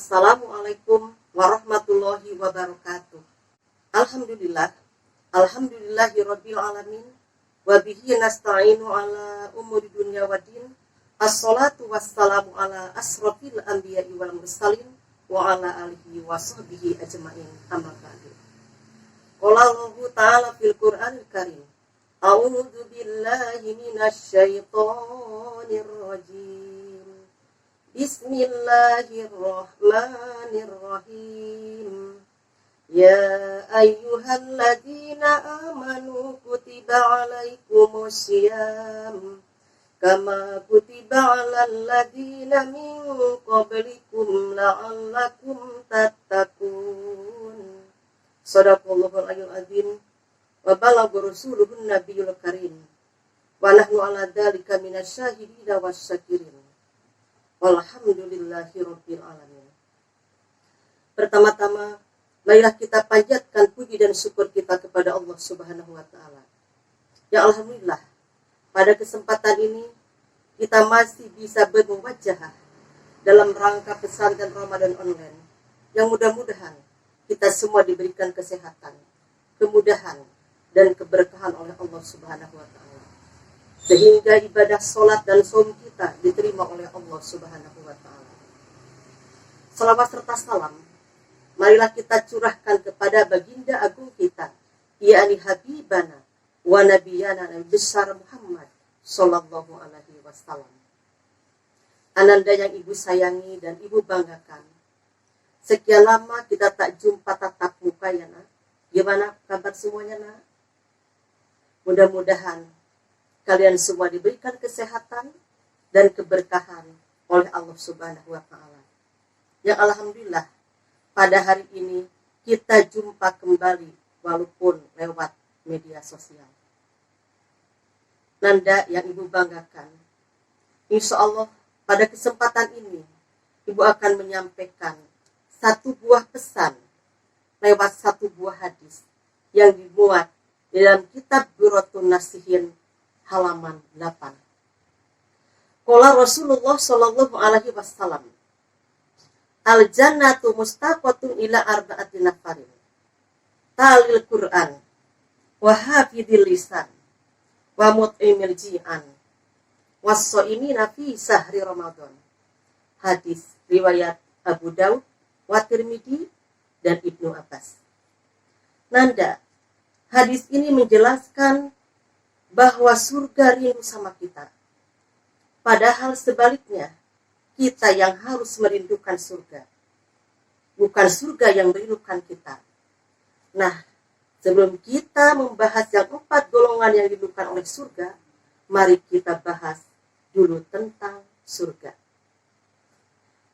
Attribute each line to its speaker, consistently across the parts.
Speaker 1: Assalamualaikum warahmatullahi wabarakatuh. Alhamdulillahirabbil alamin wa bihi nasta'inu ala umuri dunya waddin. Assalatu wassalamu ala asrofil anbiya'i wal mursalin wa ala alihi wa sahbihi ajma'in. Amma ba'du. Qala Allahu ta'ala fil Qur'anil Karim. A'udzu billahi minasy syaithanir rajim. Bismillahirrahmanirrahim. Ya ayyuhalladzina amanu kutiba alaikumus syiyam kama kutiba alal ladzina min qablikum la'allakum tattaqun. Shadaqallahul aliyyul azim wa balagha rasuluhun nabiyul karim wa nahnu ala dzalika minasyahidina wasyakirin. Walhamdulillahirabbil alamin. Pertama-tama, marilah kita panjatkan puji dan syukur kita kepada Allah Subhanahu wa taala. Ya alhamdulillah, pada kesempatan ini kita masih bisa bermuwajah dalam rangka pesantren Ramadan online. Yang mudah-mudahan kita semua diberikan kesehatan, kemudahan dan keberkahan oleh Allah Subhanahu wa taala, sehingga ibadah sholat dan saum kita diterima oleh Allah Subhanahu wa taala. Salawat serta salam marilah kita curahkan kepada baginda agung kita, yakni habibana wa nabiyana Nabi besar Muhammad sallallahu alaihi wasallam. Ananda yang ibu sayangi dan ibu banggakan. Sekian lama kita tak jumpa tatap muka ya nak. Gimana kabar semuanya nak? Mudah-mudahan kalian semua diberikan kesehatan dan keberkahan oleh Allah Subhanahu wa taala. Yang alhamdulillah pada hari ini kita jumpa kembali walaupun lewat media sosial. Nanda yang ibu banggakan, insya Allah pada kesempatan ini ibu akan menyampaikan satu buah pesan lewat satu buah hadis yang dimuat dalam kitab Duratun Nasihin halaman 8. Qala Rasulullah sallallahu alaihi wasallam, al-jannatu mustaqatun ila arba'ati nafarin. Talil Qur'an wa hafidhil lisan wa mut'imil ji'an was-shaimina fi sahri Ramadan. Hadis riwayat Abu Daud wa Tirmidzi dan Ibnu Abbas. Nanda, hadis ini menjelaskan bahwa surga rindu sama kita. Padahal sebaliknya, kita yang harus merindukan surga. Bukan surga yang merindukan kita. Nah, sebelum kita membahas yang 4 golongan yang dirindukan oleh surga, mari kita bahas dulu tentang surga.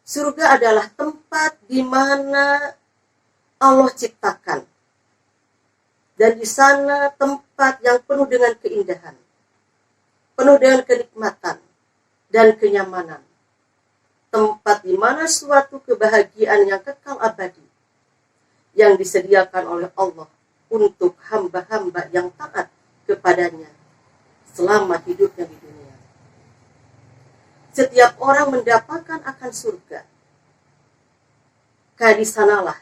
Speaker 1: Surga adalah tempat di mana Allah ciptakan. Dan di sana tempat yang penuh dengan keindahan, penuh dengan kenikmatan dan kenyamanan. Tempat di mana suatu kebahagiaan yang kekal abadi yang disediakan oleh Allah untuk hamba-hamba yang taat kepadanya selama hidupnya di dunia. Setiap orang mendapatkan akan surga. Karena di sanalah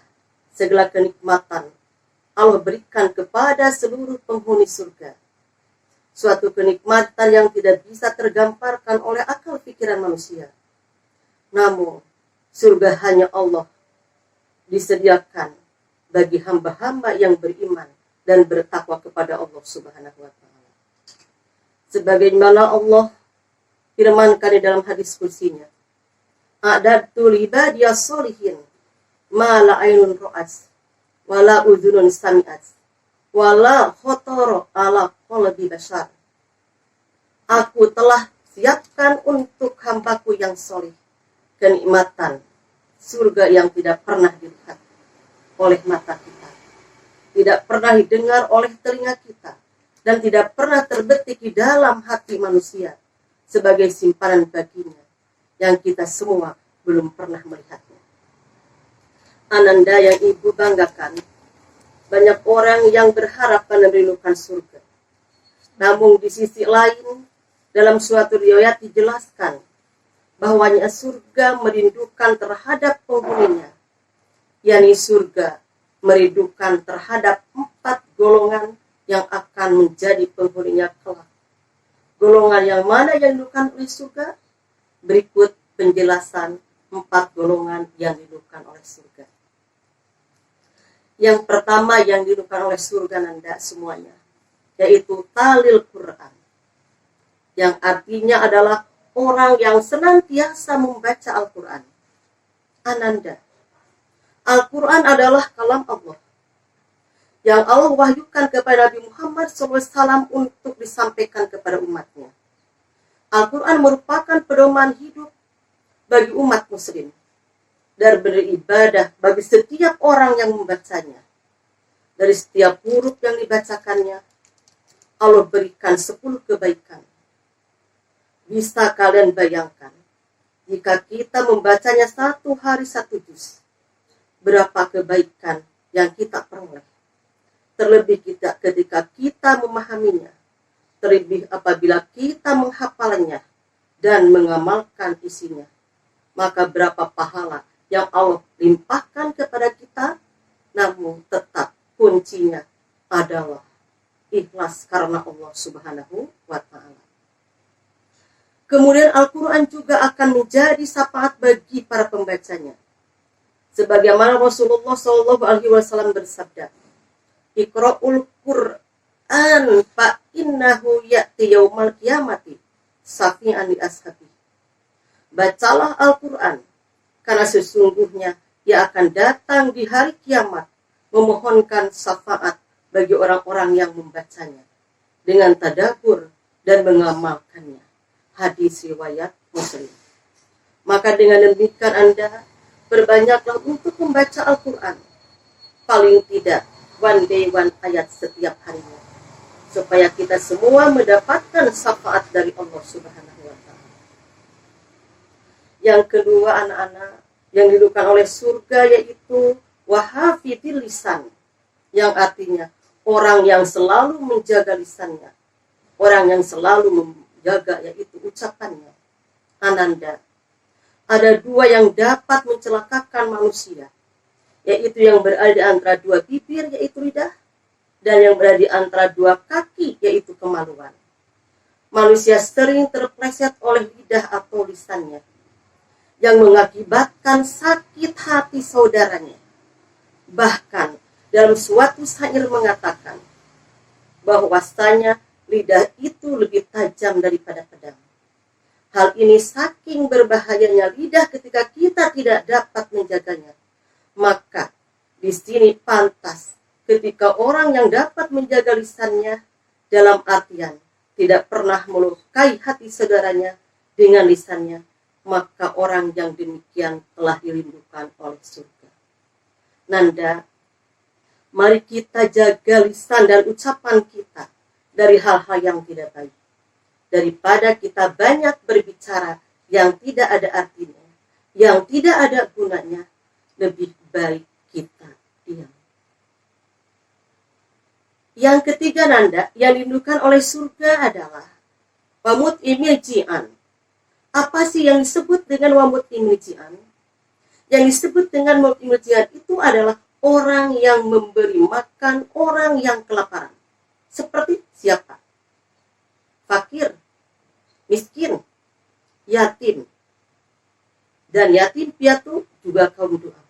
Speaker 1: segala kenikmatan Allah berikan kepada seluruh penghuni surga. Suatu kenikmatan yang tidak bisa tergambarkan oleh akal pikiran manusia. Namun, surga hanya Allah disediakan bagi hamba-hamba yang beriman dan bertakwa kepada Allah Subhanahu wa taala. Sebagaimana Allah firmankan di dalam hadis qudsinya, "A'dadtu libadiyas sholihin ma la ainun ra'at wala udhunun sami'at wala khatara ala qalbi bashar." Aku telah siapkan untuk hambaku yang soleh kenikmatan surga yang tidak pernah dilihat oleh mata kita, tidak pernah didengar oleh telinga kita, dan tidak pernah terbetik di dalam hati manusia sebagai simpanan baginya yang kita semua belum pernah melihatnya. Ananda yang ibu banggakan, banyak orang yang berharap merindukan surga. Namun di sisi lain, dalam suatu riwayat dijelaskan bahwanya surga merindukan terhadap penghuninya, yakni surga merindukan terhadap 4 golongan yang akan menjadi penghuninya kelak. Golongan yang mana yang dirindukan oleh surga? Berikut penjelasan 4 golongan yang dirindukan oleh surga. Yang pertama yang dirindukan oleh surga Nanda semuanya, yaitu talil Quran, yang artinya adalah orang yang senantiasa membaca Al-Quran. Ananda, Al-Quran adalah kalam Allah yang Allah wahyukan kepada Nabi Muhammad SAW untuk disampaikan kepada umatnya. Al-Quran merupakan pedoman hidup bagi umat muslim dan beribadah bagi setiap orang yang membacanya. Dari setiap huruf yang dibacakannya, Allah berikan 10 kebaikan. Bisa kalian bayangkan, jika kita membacanya 1 hari 1 juz, berapa kebaikan yang kita peroleh. Terlebih ketika kita memahaminya, terlebih apabila kita menghafalnya dan mengamalkan isinya, maka berapa pahala yang Allah limpahkan kepada kita. Namun tetap kuncinya adalah ikhlas karena Allah Subhanahu wa Ta'ala. Kemudian Al-Quran juga akan menjadi syafaat bagi para pembacanya. Sebagaimana Rasulullah SAW bersabda, Iqra'ul Qur'an fa innahu ya'ti yaumal qiyamati syafi'an li ashabi. Bacalah Al-Quran, karena sesungguhnya ia akan datang di hari kiamat memohonkan syafaat bagi orang-orang yang membacanya dengan tadabbur dan mengamalkannya. Hadis riwayat Muslim. Maka dengan demikian Anda berbanyaklah untuk membaca Al-Quran, paling tidak one day one ayat setiap harinya, supaya kita semua mendapatkan syafaat dari Allah Subhanahu wa Ta'ala. Yang kedua anak-anak yang dirindukan oleh surga yaitu wahafidil lisan, yang artinya orang yang selalu menjaga lisannya, orang yang selalu menjaga yaitu ucapannya. Ananda, ada 2 yang dapat mencelakakan manusia, yaitu yang berada di antara 2 bibir yaitu lidah, dan yang berada di antara 2 kaki yaitu kemaluan. Manusia sering terpleset oleh lidah atau lisannya, yang mengakibatkan sakit hati saudaranya. Bahkan dalam suatu syair mengatakan bahwasanya lidah itu lebih tajam daripada pedang. Hal ini saking berbahayanya lidah ketika kita tidak dapat menjaganya. Maka di sini pantas ketika orang yang dapat menjaga lisannya, dalam artian tidak pernah melukai hati saudaranya dengan lisannya, maka orang yang demikian telah dirindukan oleh surga. Nanda, mari kita jaga lisan dan ucapan kita dari hal-hal yang tidak baik. Daripada kita banyak berbicara yang tidak ada artinya, yang tidak ada gunanya, lebih baik kita diam. Yang ketiga Nanda, yang dirindukan oleh surga adalah wamut imil ji'an. Apa sih yang disebut dengan wamut imil ji'an? Yang disebut dengan wamut imil ji'an itu adalah orang yang memberi makan orang yang kelaparan. Seperti siapa? Fakir, miskin, yatim. Dan yatim piatu juga kaum duafa.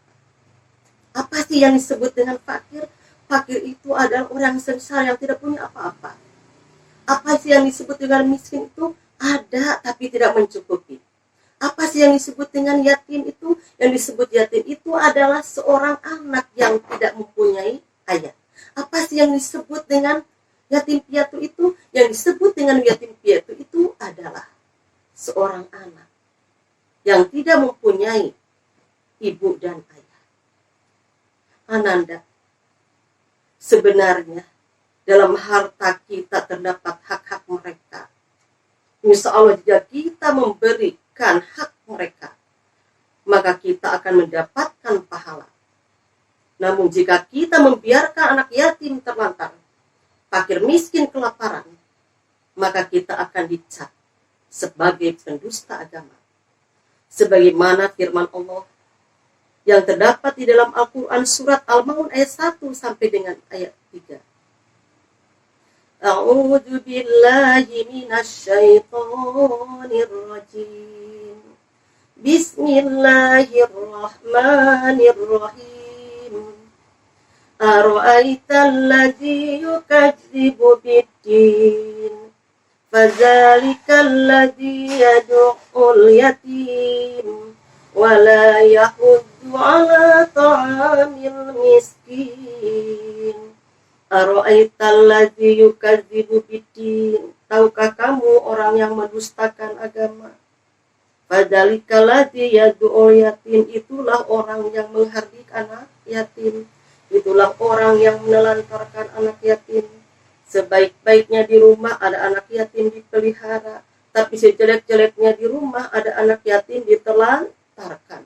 Speaker 1: Apa sih yang disebut dengan fakir? Fakir itu adalah orang sengsara yang tidak punya apa-apa. Apa sih yang disebut dengan miskin itu? Ada tapi tidak mencukupi. Apa sih yang disebut dengan yatim itu? Yang disebut yatim itu adalah seorang anak yang tidak mempunyai ayah. Apa sih yang disebut dengan yatim piatu itu? Yang disebut dengan yatim piatu itu adalah seorang anak yang tidak mempunyai ibu dan ayah. Ananda, sebenarnya dalam harta kita terdapat hak-hak mereka. Insya Allah jika kita memberikan hak mereka, maka kita akan mendapatkan pahala. Namun jika kita membiarkan anak yatim terlantar, fakir miskin kelaparan, maka kita akan dicap sebagai pendusta agama. Sebagaimana firman Allah yang terdapat di dalam Al-Quran surat Al-Maun ayat 1 sampai dengan ayat 3. A'udzu billahi minasyaitonir rajim. Bismillahirrahmanirrahim. Ara'aital ladzi yukadzibu biddin. Fadzalikal ladzi yad'ul yatim wa la yahuddu 'ala ta'amil miskin. Ara'aital ladzi yukadzibu biddin. Tahukah kamu orang yang mendustakan agama? Fadzalikal ladzi yad'ul yatim. Itulah orang yang menghardik anak yatim. Itulah orang yang menelantarkan anak yatim. Sebaik-baiknya di rumah ada anak yatim dipelihara, tapi sejelek-jeleknya di rumah ada anak yatim ditelantarkan.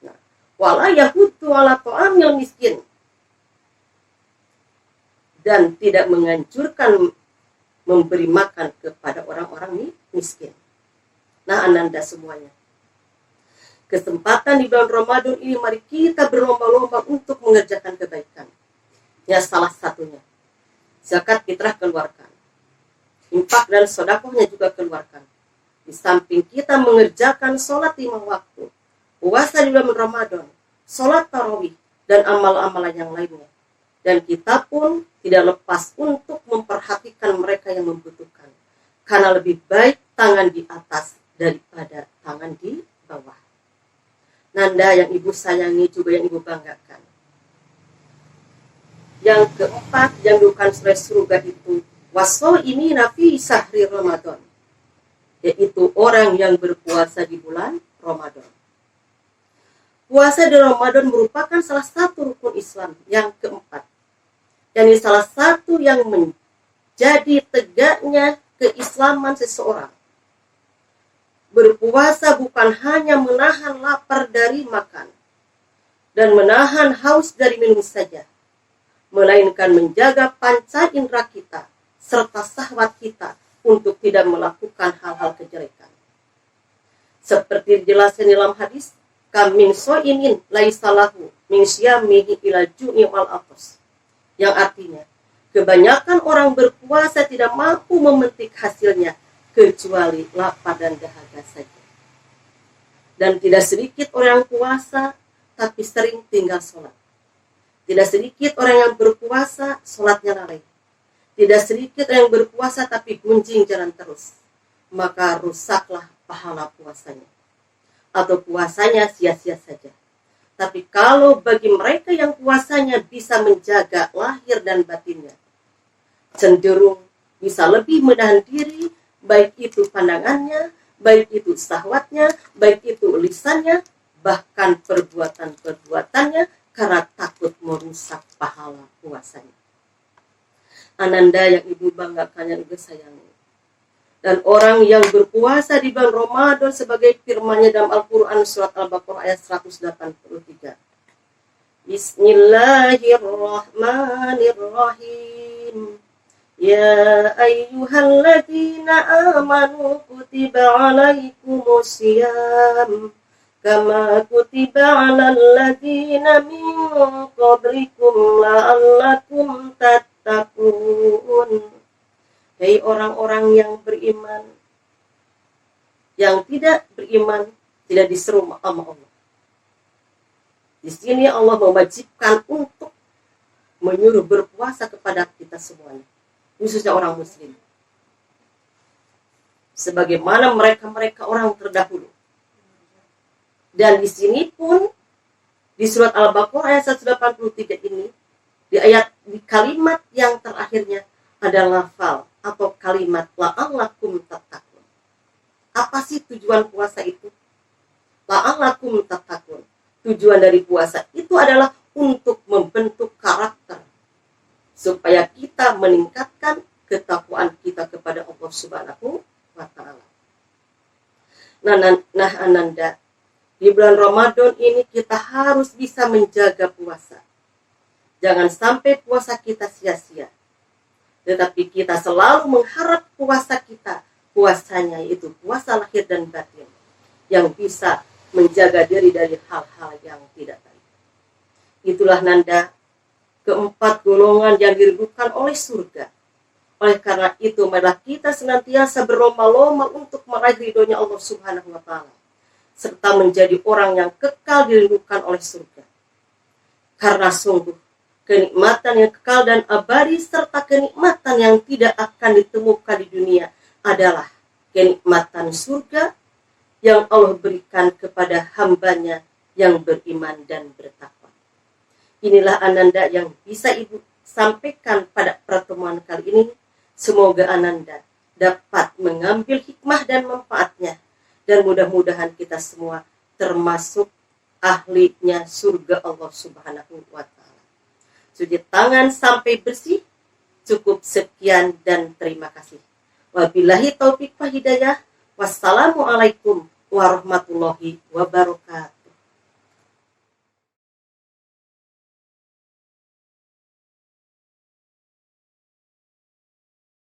Speaker 1: Nah, wala yahuddu 'ala ta'amil miskin. Dan tidak menganjurkan memberi makan kepada orang-orang miskin. Nah, Ananda semuanya. Kesempatan di bulan Ramadan ini mari kita berlomba-lomba untuk mengerjakan kebaikan. Ya, salah satunya zakat fitrah keluarkan. Infak dan sedekahnya juga keluarkan. Di samping kita mengerjakan sholat 5 waktu, puasa di bulan Ramadan, sholat tarawih, dan amal-amalan yang lainnya. Dan kita pun tidak lepas untuk memperhatikan mereka yang membutuhkan. Karena lebih baik tangan di atas daripada tangan di bawah. Nanda yang ibu sayangi juga yang ibu banggakan. Yang keempat yang diukan oleh surga itu wasoimi nafi sahri Ramadan, yaitu orang yang berpuasa di bulan Ramadan. Puasa di Ramadan merupakan salah satu rukun Islam yang keempat. Dan ini salah satu yang menjadi tegaknya keislaman seseorang. Berpuasa bukan hanya menahan lapar dari makan dan menahan haus dari minum saja, melainkan menjaga panca indera kita serta syahwat kita untuk tidak melakukan hal-hal kejelekan. Seperti dijelaskan dalam hadis, kamin so'imin laisalahu min syamihi ila ju'i wal atas. Yang artinya, kebanyakan orang berpuasa tidak mampu memetik hasilnya kecuali lapar dan dahaga saja. Dan tidak sedikit orang yang puasa tapi sering tinggal sholat. Tidak sedikit orang yang berpuasa, sholatnya lalai. Tidak sedikit orang yang berpuasa, tapi gunjing jalan terus. Maka rusaklah pahala puasanya. Atau puasanya sia-sia saja. Tapi kalau bagi mereka yang puasanya bisa menjaga lahir dan batinnya, cenderung bisa lebih menahan diri, baik itu pandangannya, baik itu syahwatnya, baik itu lisannya, bahkan perbuatan-perbuatannya, karena takut merusak pahala puasanya. Ananda yang ibu banggakan, yang ibu sayangi. Dan orang yang berpuasa di bulan Ramadan sebagai firman-Nya dalam Al-Quran surat Al-Baqarah ayat 183. Bismillahirrahmanirrahim. Ya ayyuhalladzina amanu kutiba alaikumusiyam kama kutiba 'alal ladzina min qablikum la'allakum tattaqun. Hei orang-orang yang beriman, yang tidak beriman tidak diseru sama Allah. Di sini Allah mewajibkan untuk menyuruh berpuasa kepada kita semuanya, khususnya orang muslim. Sebagaimana mereka orang terdahulu. Dan di sini pun di surat Al-Baqarah ayat 183 ini, di kalimat yang terakhirnya ada lafal atau kalimat la'allakum tattaqun. Apa sih tujuan puasa itu? La'allakum tattaqun. Tujuan dari puasa itu adalah untuk membentuk karakter supaya kita meningkatkan ketakwaan kita kepada Allah Subhanahu wa taala. Nah, Ananda, di bulan Ramadan ini kita harus bisa menjaga puasa. Jangan sampai puasa kita sia-sia. Tetapi kita selalu mengharap puasa kita, puasanya itu puasa lahir dan batin, yang bisa menjaga diri dari hal-hal yang tidak baik. Itulah Nanda keempat golongan yang dirindukan oleh surga. Oleh karena itu, marilah kita senantiasa berlomba-lomba untuk meraih ridhonya Allah Subhanahu wa Ta'ala, serta menjadi orang yang kekal dirindukan oleh surga. Karena sungguh kenikmatan yang kekal dan abadi serta kenikmatan yang tidak akan ditemukan di dunia adalah kenikmatan surga yang Allah berikan kepada hambanya yang beriman dan bertakwa. Inilah Ananda yang bisa Ibu sampaikan pada pertemuan kali ini. Semoga Ananda dapat mengambil hikmah dan manfaatnya, dan mudah-mudahan kita semua termasuk ahlinya surga Allah Subhanahu wa Ta'ala. Cuci tangan sampai bersih. Cukup sekian dan terima kasih. Wabillahi taufik wal hidayah. Wassalamualaikum warahmatullahi wabarakatuh.